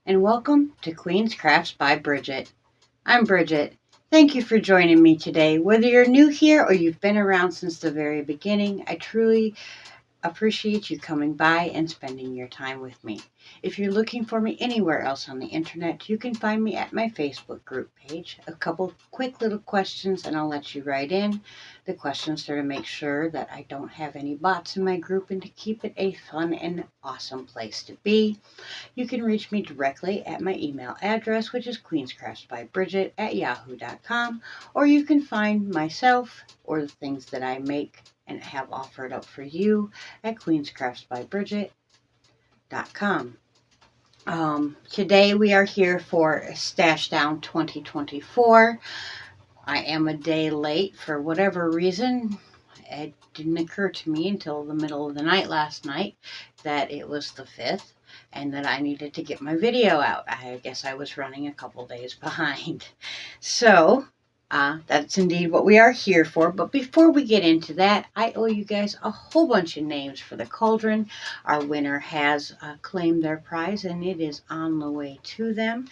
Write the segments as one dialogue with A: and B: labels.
A: and welcome to Queen's Crafts by Bridget. I'm Bridget. Thank you for joining me today. Whether you're new here or you've been around since the very beginning, I truly appreciate you coming by and spending your time with me. If you're looking for me anywhere else on the internet, you can find me at my Facebook group page. A couple quick little questions and I'll let you write in. The questions are to make sure that I don't have any bots in my group and to keep it a fun and awesome place to be. You can reach me directly at my email address, which is queenscraftsbybridget@yahoo.com, or you can find myself or the things that I make and have offered up for you at queenscraftsbybridget.com. Today we are here for Stash Down 2024. I am a day late for whatever reason. It didn't occur to me until the middle of the night last night that it was the 5th and that I needed to get my video out. I guess I was running a couple days behind. So that's indeed what we are here for. But before we get into that, I owe you guys a whole bunch of names for the cauldron. Our winner has claimed their prize and it is on the way to them.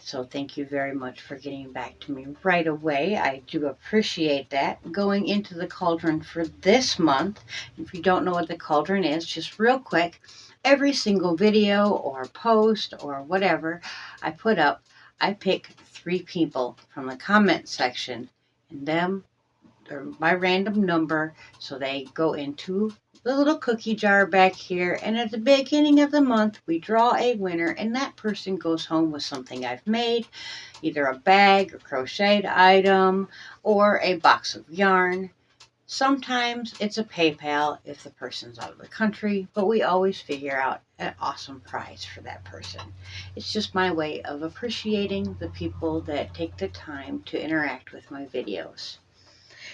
A: So thank you very much for getting back to me right away. I do appreciate that. Going into the cauldron for this month, if you don't know what the cauldron is, just real quick, every single video or post or whatever I put up, I pick 3 people from the comment section, and them are my random number, so they go into the little cookie jar back here, and at the beginning of the month we draw a winner, and that person goes home with something I've made, either a bag, a crocheted item, or a box of yarn. Sometimes it's a PayPal if the person's out of the country, but we always figure out an awesome prize for that person. It's just my way of appreciating the people that take the time to interact with my videos.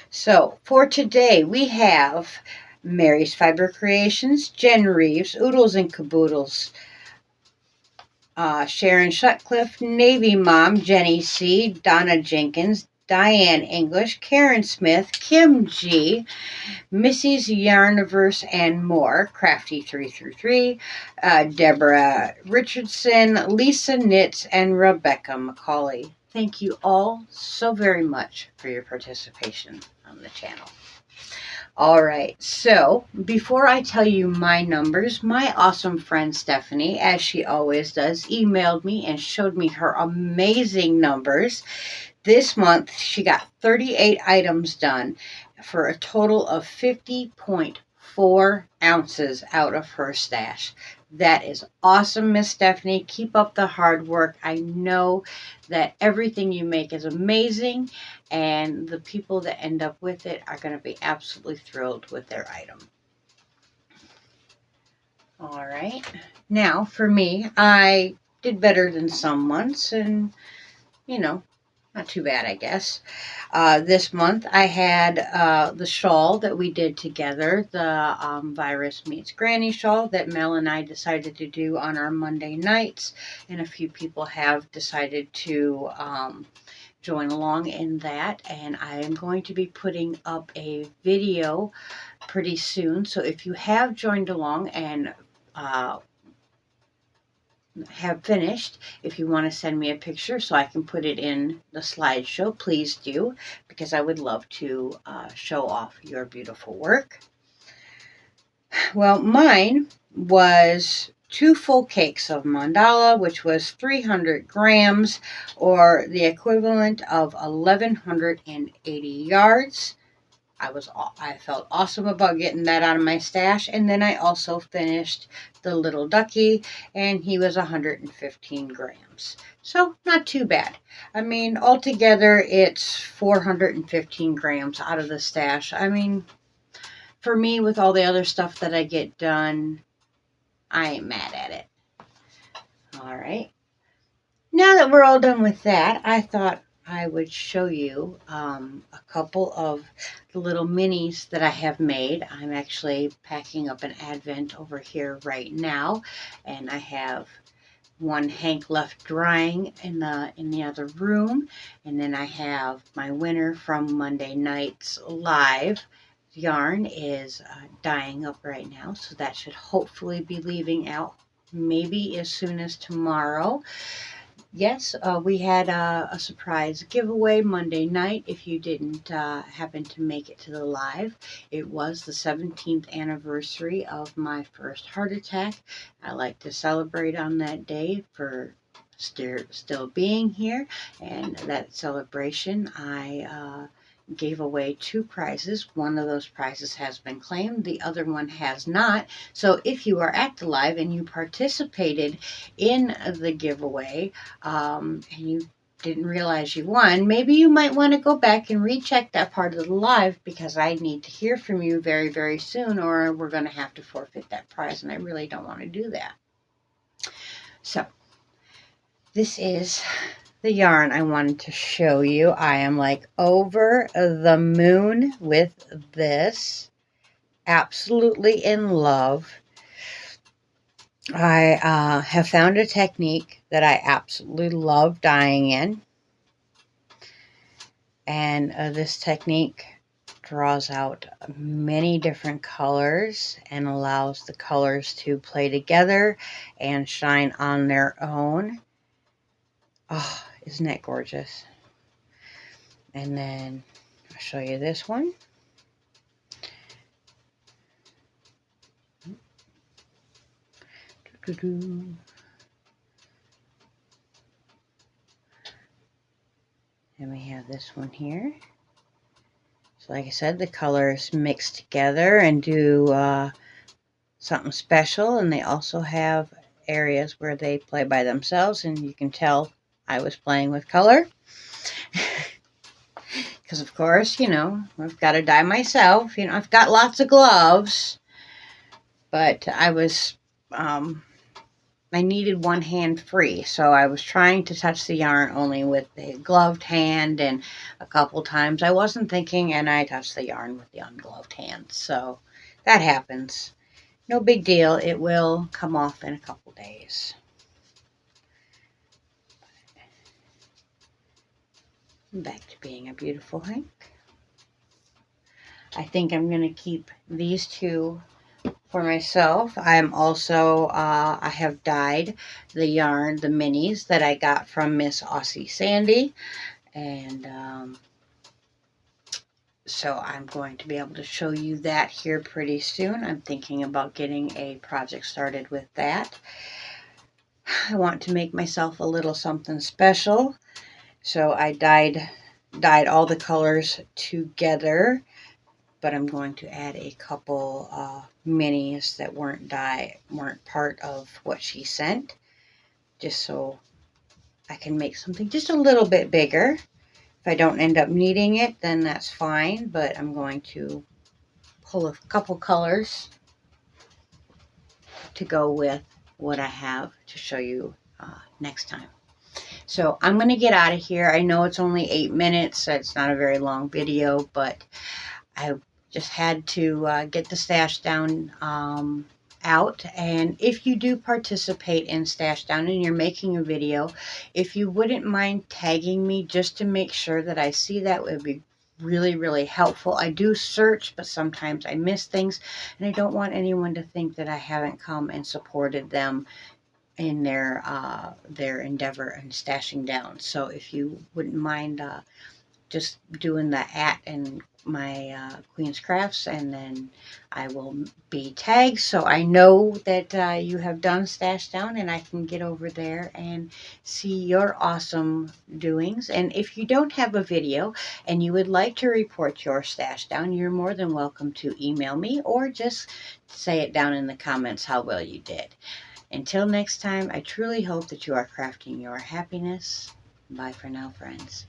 A: So for today we have Mary's Fiber Creations, Jen Reeves, Oodles and Caboodles, Sharon Sutcliffe, Navy Mom, Jenny C., Donna Jenkins, Diane English, Karen Smith, Kim G., Missy's Yarniverse and more, Crafty333, Deborah Richardson, Lisa Knits, and Rebecca McCauley. Thank you all so very much for your participation on the channel. All right, so before I tell you my numbers, my awesome friend Stephanie, as she always does, emailed me and showed me her amazing numbers. This month, she got 38 items done for a total of 50.4 ounces out of her stash. That is awesome, Miss Stephanie. Keep up the hard work. I know that everything you make is amazing, and the people that end up with it are going to be absolutely thrilled with their item. All right. Now, for me, I did better than some months, and, you know, not too bad, I guess. This month I had the shawl that we did together, the Virus Meets Granny shawl that Mel and I decided to do on our Monday nights. And a few people have decided to join along in that. And I am going to be putting up a video pretty soon. So if you have joined along and have finished, if you want to send me a picture so I can put it in the slideshow, please do, because I would love to show off your beautiful work. Well, mine was 2 full cakes of mandala, which was 300 grams, or the equivalent of 1,180 yards. I felt awesome about getting that out of my stash. And then I also finished the little ducky, and he was 115 grams. So not too bad. I mean, altogether it's 415 grams out of the stash. I mean, for me, with all the other stuff that I get done, I ain't mad at it. All right. Now that we're all done with that, I thought I would show you a couple of the little minis that I have made. I'm actually packing up an Advent over here right now, and I have one hank left drying in the other room, and then I have my winner from Monday night's live. Yarn is dyeing up right now, so that should hopefully be leaving out maybe as soon as tomorrow. Yes, we had a surprise giveaway Monday night. If you didn't happen to make it to the live, it was the 17th anniversary of my first heart attack. I like to celebrate on that day for still being here, and that celebration I gave away 2 prizes. One of those prizes has been claimed, the other one has not. So if you are at the live and you participated in the giveaway, and you didn't realize you won, maybe you might want to go back and recheck that part of the live, because I need to hear from you very, very soon, or we're going to have to forfeit that prize, and I really don't want to do that. So this is the yarn I wanted to show you. I am like over the moon with this. Absolutely in love. I have found a technique that I absolutely love dyeing in. And this technique draws out many different colors and allows the colors to play together and shine on their own. Oh, isn't that gorgeous? And then I'll show you this one. And we have this one here. So like I said, the colors mix together and do something special, and they also have areas where they play by themselves, and you can tell I was playing with color. Because of course, you know, I've got to dye myself. You know, I've got lots of gloves, but I was I needed one hand free, so I was trying to touch the yarn only with the gloved hand, and a couple times I wasn't thinking and I touched the yarn with the ungloved hand. So that happens. No big deal. It will come off in a couple days. Back to being a beautiful hank. I think I'm going to keep these 2 for myself. I'm also, I have dyed the yarn, the minis that I got from Miss Aussie Sandy. And so I'm going to be able to show you that here pretty soon. I'm thinking about getting a project started with that. I want to make myself a little something special. So I dyed all the colors together. But I'm going to add a couple minis that weren't part of what she sent, just so I can make something just a little bit bigger. If I don't end up needing it, then that's fine, but I'm going to pull a couple colors to go with what I have to show you next time. So I'm going to get out of here. I know it's only 8 minutes, so it's not a very long video, but I just had to get the stash down out. And if you do participate in stash down and you're making a video, if you wouldn't mind tagging me just to make sure that I see that, would be really, really helpful. I do search, but sometimes I miss things, and I don't want anyone to think that I haven't come and supported them in their endeavor and stashing down. So if you wouldn't mind just doing the @ and my Queen's Crafts, and then I will be tagged so I know that you have done stash down, and I can get over there and see your awesome doings. And if you don't have a video and you would like to report your stash down, you're more than welcome to email me or just say it down in the comments how well you did. Until next time, I truly hope that you are crafting your happiness. Bye for now, friends.